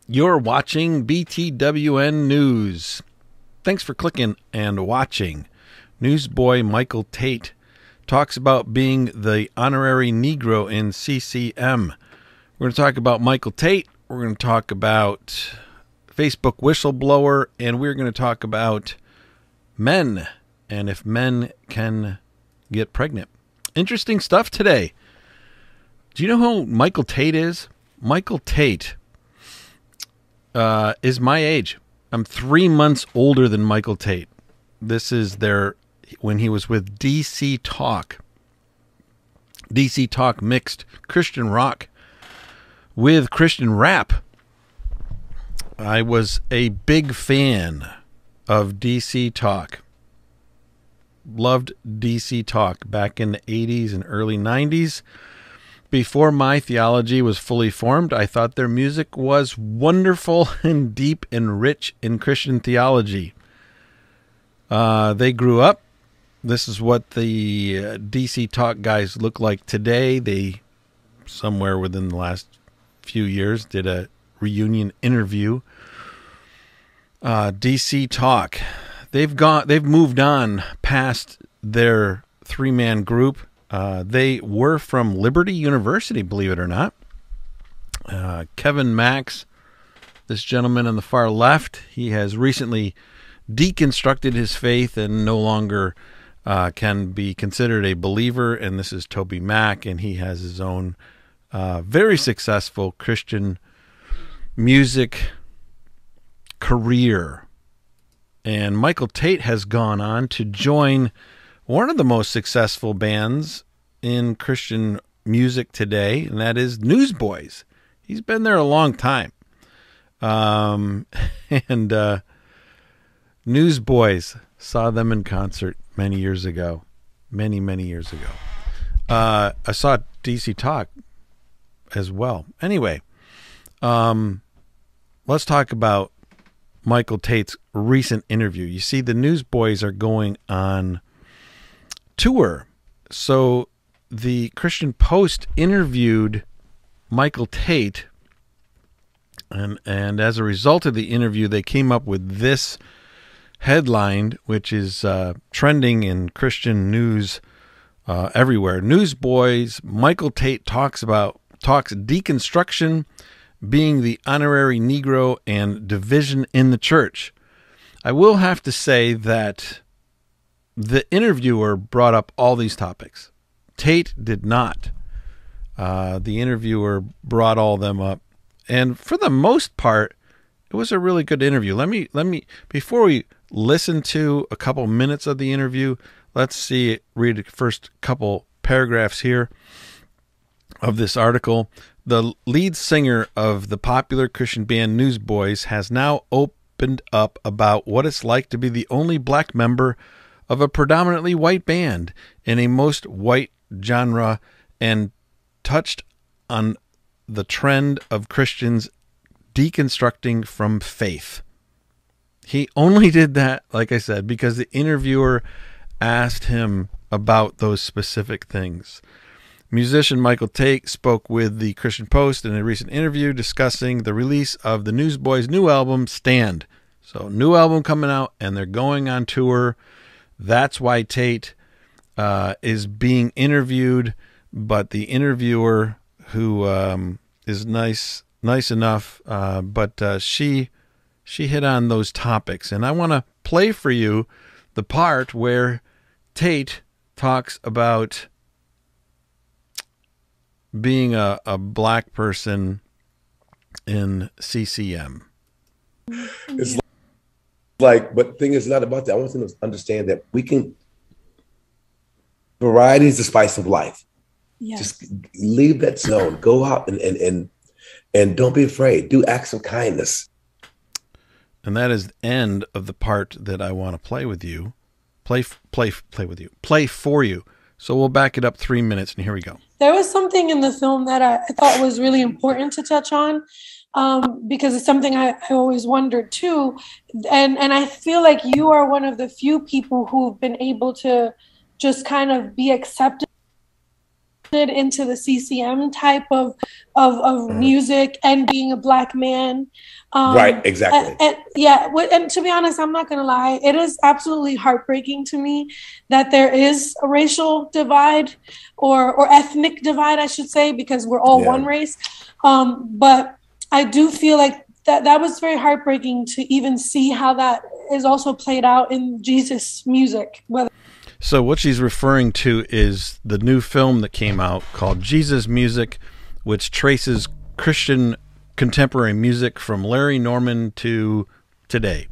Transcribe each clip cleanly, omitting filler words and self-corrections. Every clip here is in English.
You're watching BTWN News. Thanks for clicking and watching. Newsboy Michael Tait talks about being the honorary negro in CCM. We're going to talk about Michael Tait. We're going to talk about Facebook Whistleblower. And we're going to talk about men and if men can get pregnant. Interesting stuff today. Do you know who Michael Tait is? Michael Tait is my age. I'm 3 months older than Michael Tait. This is when he was with DC Talk. DC Talk mixed Christian rock with Christian rap. I was a big fan of DC Talk. Loved DC Talk back in the 80s and early 90s. Before my theology was fully formed, I thought their music was wonderful and deep and rich in Christian theology. They grew up. This is what the DC Talk guys look like today. They, somewhere within the last few years, did a reunion interview. DC Talk. They've moved on past their three-man group. They were from Liberty University, believe it or not. Kevin Max, this gentleman on the far left, he has recently deconstructed his faith and no longer can be considered a believer. And this is Toby Mack, and he has his own very successful Christian music career. And Michael Tait has gone on to join one of the most successful bands in Christian music today, and that is Newsboys. He's been there a long time. Newsboys, saw them in concert many years ago. Many years ago. I saw DC Talk as well. Anyway, let's talk about Michael Tait's recent interview. You see, the Newsboys are going on tour. So the Christian Post interviewed Michael Tait, and as a result of the interview, they came up with this headline, which is trending in Christian news everywhere. Newsboys Michael Tait talks deconstruction, being the honorary negro, and division in the church. I will have to say that the interviewer brought up all these topics. Tait did not. The interviewer brought all them up, and for the most part, it was a really good interview. Let me before we listen to a couple minutes of the interview, let's read the first couple paragraphs here of this article. The lead singer of the popular Christian band Newsboys has now opened up about what it's like to be the only black member of a predominantly white band in a most white genre, and touched on the trend of Christians deconstructing from faith. He only did that, like I said, because the interviewer asked him about those specific things. Musician Michael Tait spoke with the Christian Post in a recent interview discussing the release of the Newsboys' new album, Stand. So, new album coming out, and they're going on tour. That's why Tait is being interviewed, but the interviewer, who is nice enough, but she hit on those topics. And I want to play for you the part where Tait talks about being a black person in CCM. It's like, but the thing is not about that. I want them to understand that variety is the spice of life. Yes. Just leave that zone. Go out and don't be afraid. Do acts of kindness. And that is the end of the part that I want to play with you. Play for you. So we'll back it up 3 minutes, and here we go. There was something in the film that I thought was really important to touch on, because it's something I always wondered too. And I feel like you are one of the few people who've been able to just kind of be accepted into the CCM type of music and being a Black man. Right, exactly. And to be honest, I'm not gonna lie, it is absolutely heartbreaking to me that there is a racial divide or ethnic divide, I should say, because we're all one race. But I do feel like that was very heartbreaking to even see how that is also played out in Jesus music. So what she's referring to is the new film that came out called Jesus Music, which traces Christian contemporary music from Larry Norman to today.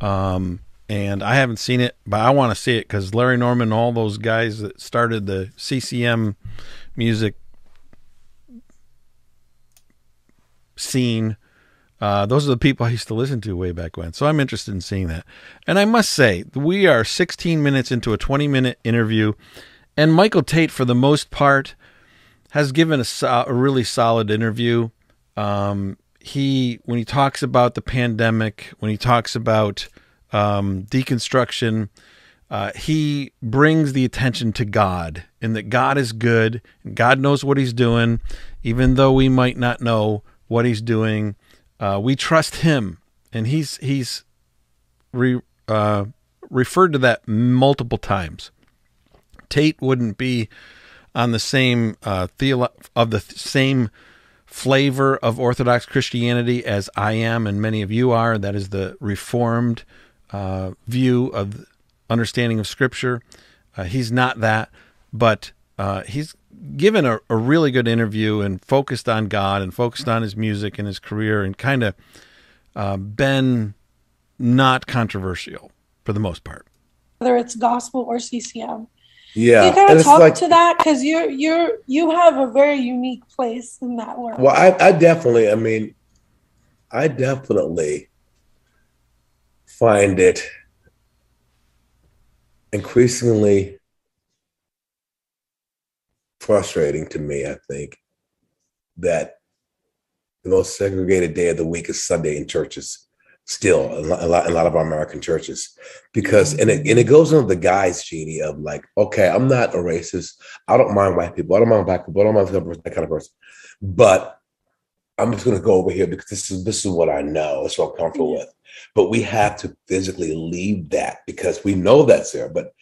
And I haven't seen it, but I want to see it because Larry Norman, all those guys that started the CCM music scene, those are the people I used to listen to way back when. So I'm interested in seeing that. And I must say, we are 16 minutes into a 20-minute interview, and Michael Tait, for the most part, has given a really solid interview. When he talks about the pandemic, when he talks about deconstruction, he brings the attention to God, and that God is good, and God knows what he's doing, even though we might not know what he's doing. We trust him, and he's referred to that multiple times. Tate wouldn't be on the same same flavor of Orthodox Christianity as I am, and many of you are. That is the Reformed view of understanding of Scripture. He's not that, but he's given a really good interview and focused on God and focused on his music and his career, and kind of been not controversial for the most part. Whether it's gospel or CCM. Yeah. You kind of talk to that, because you have a very unique place in that world. Well, I definitely find it increasingly frustrating to me, I think, that the most segregated day of the week is Sunday in churches, still a lot of our American churches, because and it goes on the guise, Jeannie, of like, okay, I'm not a racist, I don't mind white people, I don't mind black people, I don't mind that kind of person, but I'm just going to go over here because this is what I know, it's what I'm comfortable with. But we have to physically leave that because we know that's there, but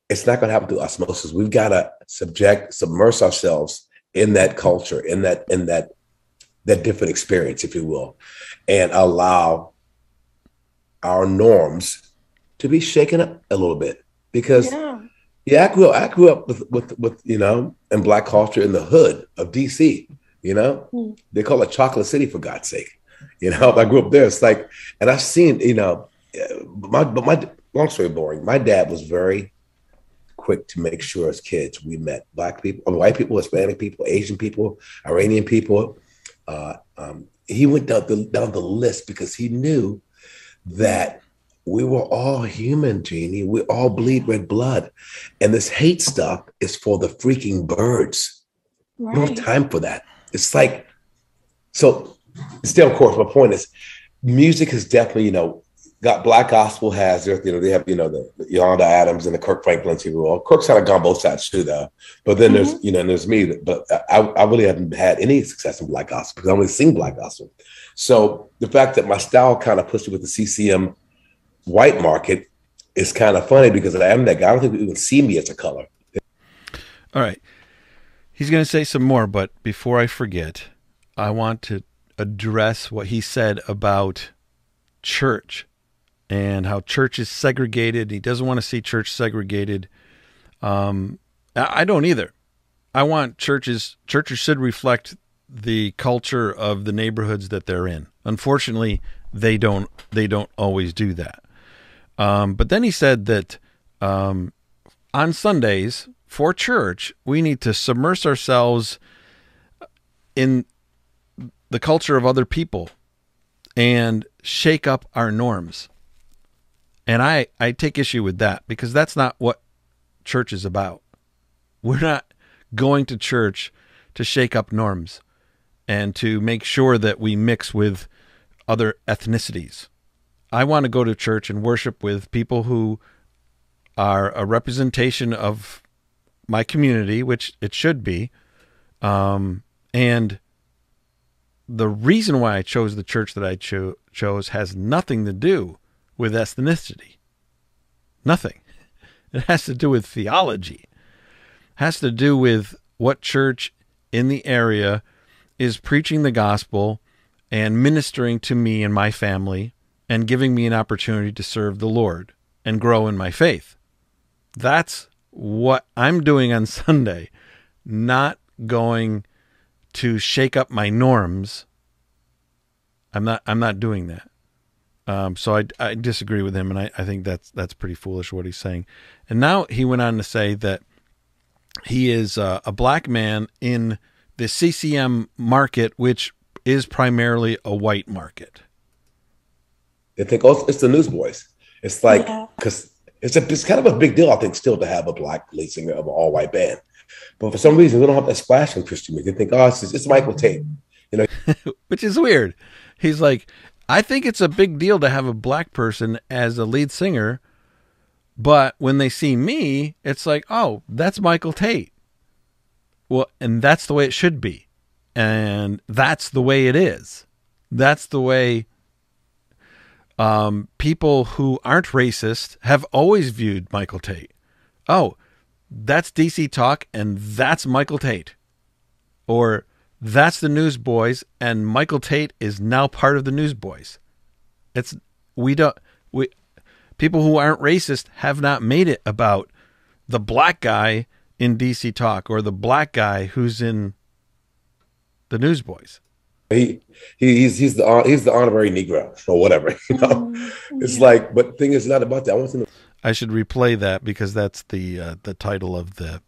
it's not going to happen through osmosis. We've got to submerge ourselves in that culture, in that different experience, if you will, and allow our norms to be shaken up a little bit. Because I grew up with in Black culture in the hood of DC. They call it Chocolate City, for God's sake. I grew up there. It's like, and I've seen, my long story boring. My dad was very quick to make sure as kids we met Black people, white people, Hispanic people, Asian people, Iranian people. He went down the list because he knew that we were all human, Jeannie. We all bleed red blood. And this hate stuff is for the freaking birds. Right. We don't have time for that. It's like, so still, of course, my point is music has definitely, got Black gospel has their, they have, the Yolanda Adams and the Kirk Franklins. Kirk's kind of gone both sides too, though. But then there's, and there's me. But I really haven't had any success in Black gospel because I only sing Black gospel. So the fact that my style kind of pushed it with the CCM white market is kind of funny because I am that guy. I don't think people even see me as a color. All right. He's going to say some more, but before I forget, I want to address what he said about church and how church is segregated. He doesn't want to see church segregated. I don't either. I want churches should reflect the culture of the neighborhoods that they're in. Unfortunately, they don't always do that. But then he said that on Sundays for church, we need to submerge ourselves in the culture of other people and shake up our norms. And I take issue with that because that's not what church is about. We're not going to church to shake up norms and to make sure that we mix with other ethnicities. I want to go to church and worship with people who are a representation of my community, which it should be. And the reason why I chose the church that I chose has nothing to do with ethnicity. Nothing. It has to do with theology. It has to do with what church in the area is preaching the gospel and ministering to me and my family and giving me an opportunity to serve the Lord and grow in my faith. That's what I'm doing on Sunday, not going to shake up my norms. I'm not doing that. So I disagree with him, and I think that's pretty foolish what he's saying. And now he went on to say that he is a black man in the CCM market, which is primarily a white market. They think, oh, it's the Newsboys. It's like, because it's kind of a big deal, I think, still to have a black lead singer of an all-white band. But for some reason, we don't have that splash in Christian music. They think, oh, it's Michael Tait, you know, which is weird. He's like, I think it's a big deal to have a black person as a lead singer, but when they see me, it's like, oh, that's Michael Tait. Well, and that's the way it should be. And that's the way it is. That's the way people who aren't racist have always viewed Michael Tait. Oh, that's DC Talk, and that's Michael Tait. Or that's the Newsboys, and Michael Tait is now part of the Newsboys. People who aren't racist have not made it about the black guy in DC Talk or the black guy who's in the Newsboys. He's the honorary negro or whatever, you know. It's like, but the thing is not about that. I want to know. I should replay that because that's the title of the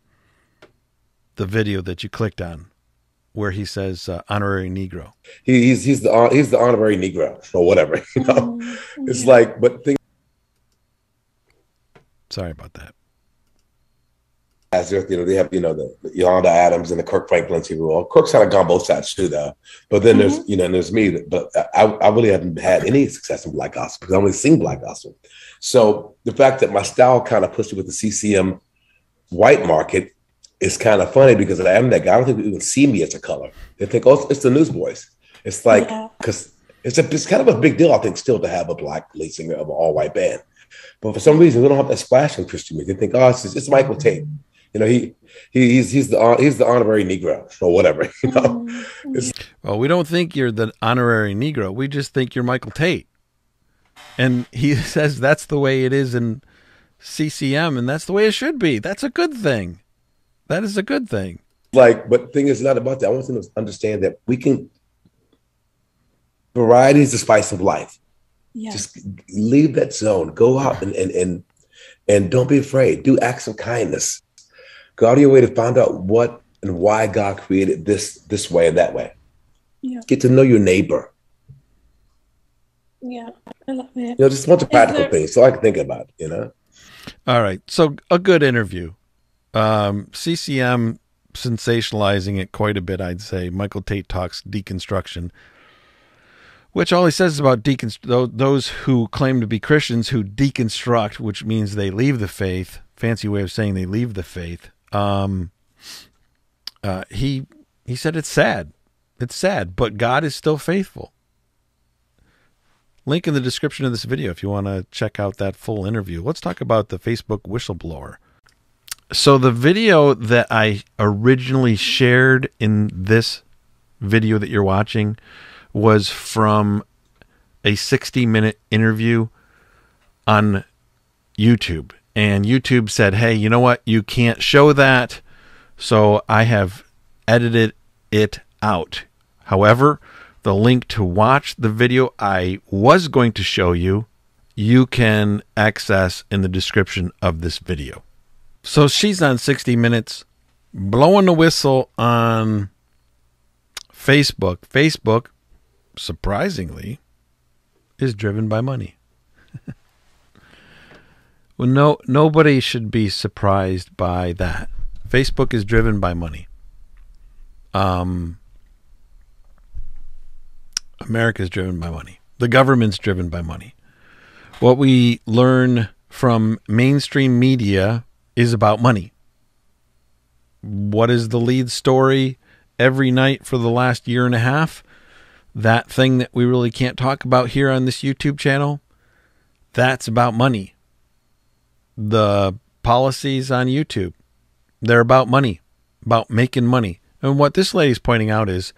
video that you clicked on, where he says honorary negro. He's the honorary negro or whatever, you know. It's like, but thing. Sorry about that. As you know, they have, you know, the Yolanda Adams and the Kirk Franklins here. Well, Kirk's kind of gone both sides too, though. But then there's, you know, and there's me. But I really haven't had any success in black gospel because I only sing black gospel. So the fact that my style kind of pushed it with the CCM white market is kind of funny because I am that guy. I don't think people even see me as a color. They think, oh, it's the Newsboys. It's like, because it's kind of a big deal, I think, still to have a black lead singer of an all-white band. But for some reason, we don't have that splash in Christian music. They think, oh, it's Michael Tait. You know, he's the honorary negro or whatever. You know. Well, we don't think you're the honorary negro. We just think you're Michael Tait. And he says that's the way it is in CCM, and that's the way it should be. That's a good thing. That is a good thing. Like, but the thing is not about that. I want them to understand that we can. Variety is the spice of life. Yeah. Just leave that zone. Go out and don't be afraid. Do acts of kindness. Go out of your way to find out what and why God created this way and that way. Yeah. Get to know your neighbor. Yeah, I love it. You know, just a bunch of practical things so I can think about it, you know? All right. So a good interview. CCM sensationalizing it quite a bit, I'd say. Michael Tait talks deconstruction, which all he says is about those who claim to be Christians who deconstruct, which means they leave the faith. Fancy way of saying they leave the faith. He said it's sad. It's sad, but God is still faithful. Link in the description of this video if you want to check out that full interview. Let's talk about the Facebook whistleblower. So the video that I originally shared in this video that you're watching was from a 60-minute interview on YouTube. And YouTube said, hey, you know what? You can't show that. So I have edited it out. However, the link to watch the video I was going to show you, you can access in the description of this video. So she's on 60 Minutes, blowing the whistle on Facebook. Facebook, surprisingly, is driven by money. Well, nobody should be surprised by that. Facebook is driven by money. America is driven by money. The government's driven by money. What we learn from mainstream media is about money. what is the lead story every night for the last year and a half? That thing that we really can't talk about here on this YouTube channel, that's about money. The policies on YouTube, they're about money, about making money. And what this lady's pointing out is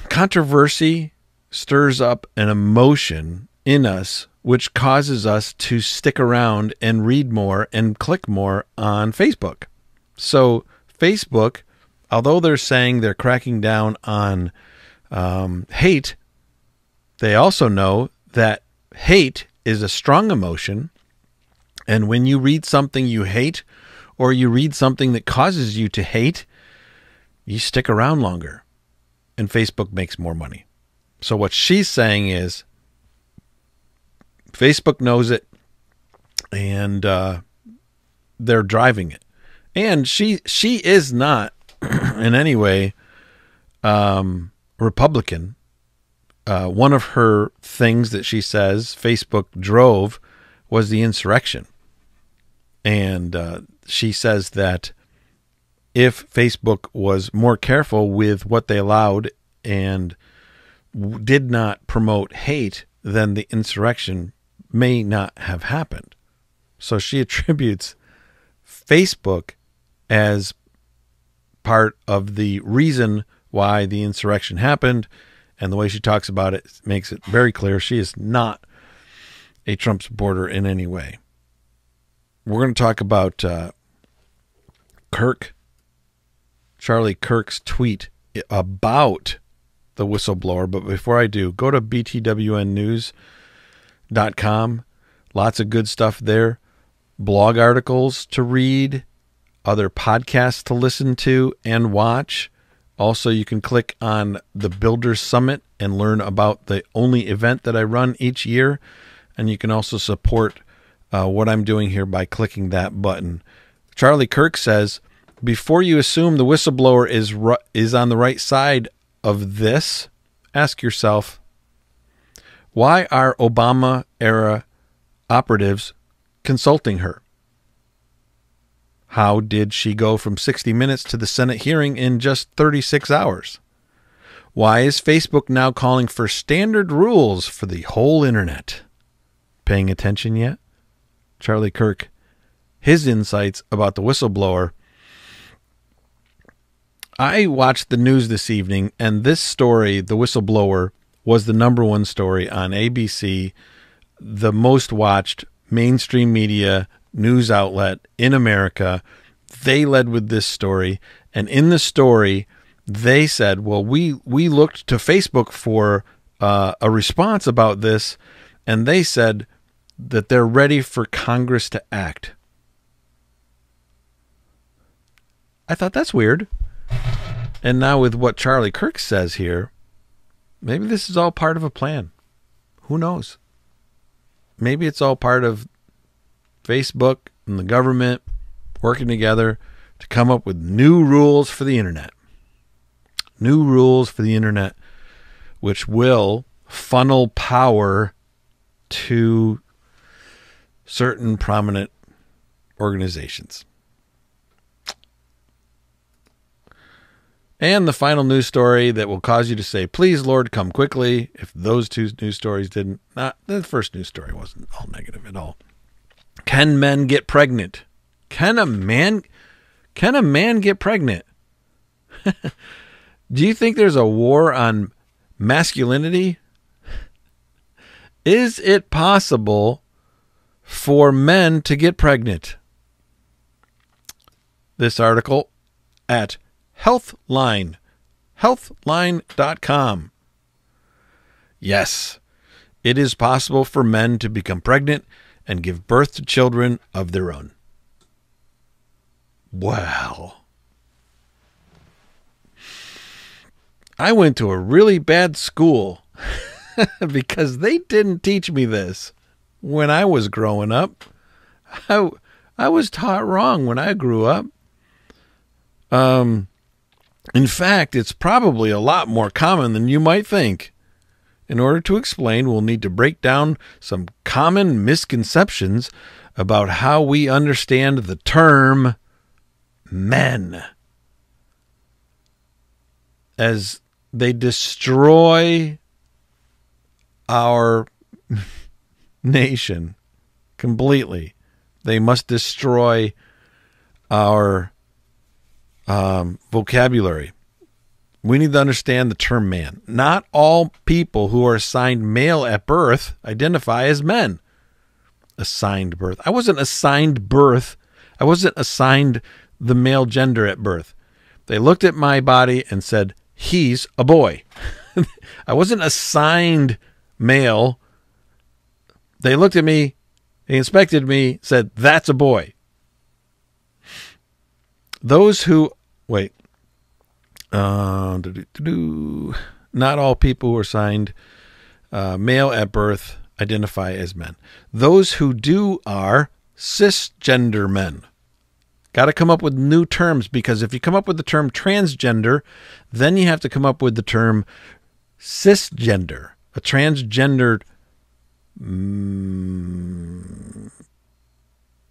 controversy stirs up an emotion in us, which causes us to stick around and read more and click more on Facebook. So Facebook, although they're saying they're cracking down on hate, they also know that hate is a strong emotion. And when you read something you hate, or you read something that causes you to hate, you stick around longer. And Facebook makes more money. So what she's saying is, Facebook knows it, and they're driving it. And she is not in any way Republican. One of her things that she says Facebook drove was the insurrection. And she says that if Facebook was more careful with what they allowed and did not promote hate, then the insurrection may not have happened. So she attributes Facebook as part of the reason why the insurrection happened. And the way she talks about it makes it very clear she is not a Trump supporter in any way. We're going to talk about Kirk, Charlie Kirk's tweet about the whistleblower. But before I do, go to BTWNnews.com. Lots of good stuff there. Blog articles to read, other podcasts to listen to and watch. Also, you can click on the Builders Summit and learn about the only event that I run each year. And you can also support what I'm doing here by clicking that button. Charlie Kirk says, before you assume the whistleblower is on the right side of this, ask yourself, why are Obama-era operatives consulting her? How did she go from 60 minutes to the Senate hearing in just 36 hours? Why is Facebook now calling for standard rules for the whole internet? Paying attention yet? Charlie Kirk, his insights about the whistleblower. I watched the news this evening, and this story, the whistleblower, was the number one story on ABC, the most watched mainstream media news outlet in America. They led with this story, and in the story, they said, well, we looked to Facebook for a response about this, and they said that they're ready for Congress to act. I thought that's weird. And now with what Charlie Kirk says here, maybe this is all part of a plan. Who knows? Maybe it's all part of Facebook and the government working together to come up with new rules for the internet. New rules for the internet, which will funnel power to certain prominent organizations. And the final news story that will cause you to say, please, Lord, come quickly. If those two news stories didn't, the first news story wasn't all negative at all. Can men get pregnant? Can a man get pregnant? Do you think there's a war on masculinity? Is it possible for men to get pregnant? This article at healthline.com. Yes, it is possible for men to become pregnant and give birth to children of their own. Wow. I went to a really bad school because they didn't teach me this when I was growing up. I was taught wrong when I grew up. In fact, it's probably a lot more common than you might think. In order to explain, we'll need to break down some common misconceptions about how we understand the term men. As they destroy our nation completely, they must destroy our vocabulary. We need to understand the term man. Not all people who are assigned male at birth identify as men. Assigned birth. I wasn't assigned birth. I wasn't assigned the male gender at birth. They looked at my body and said, he's a boy. I wasn't assigned male. They looked at me, they inspected me, said, that's a boy. Those who, not all people who are assigned male at birth identify as men. Those who do are cisgender men. Got to come up with new terms, because if you come up with the term transgender, then you have to come up with the term cisgender. A transgendered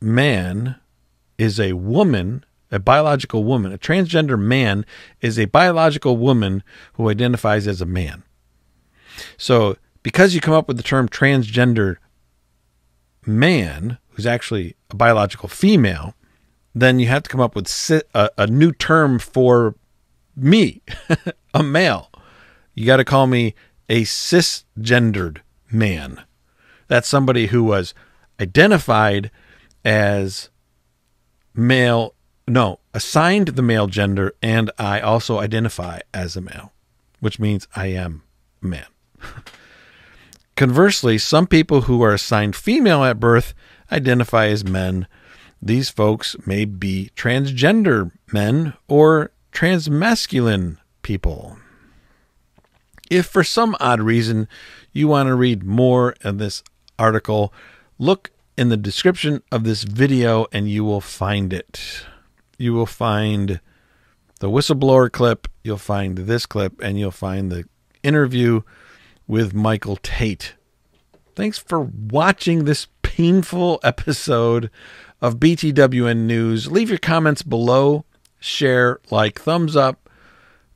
man is a woman, a biological woman. A transgender man is a biological woman who identifies as a man. So because you come up with the term transgender man, who's actually a biological female, then you have to come up with a new term for me, a male. You got to call me a cisgendered man. That's somebody who was identified as male, assigned the male gender, and I also identify as a male, which means I am a man. Conversely, some people who are assigned female at birth identify as men. These folks may be transgender men or transmasculine people. If for some odd reason you want to read more of this article, look in the description of this video and you will find it. You will find the whistleblower clip, you'll find this clip, and you'll find the interview with Michael Tait. Thanks for watching this painful episode of BTWN News. Leave your comments below, share, like, thumbs up.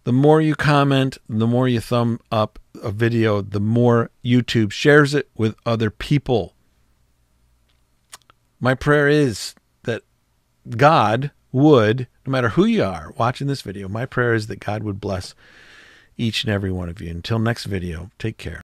The more you comment, the more you thumb up a video, the more YouTube shares it with other people. My prayer is that God would, no matter who you are watching this video, my prayer is that God would bless each and every one of you. Until next video, take care.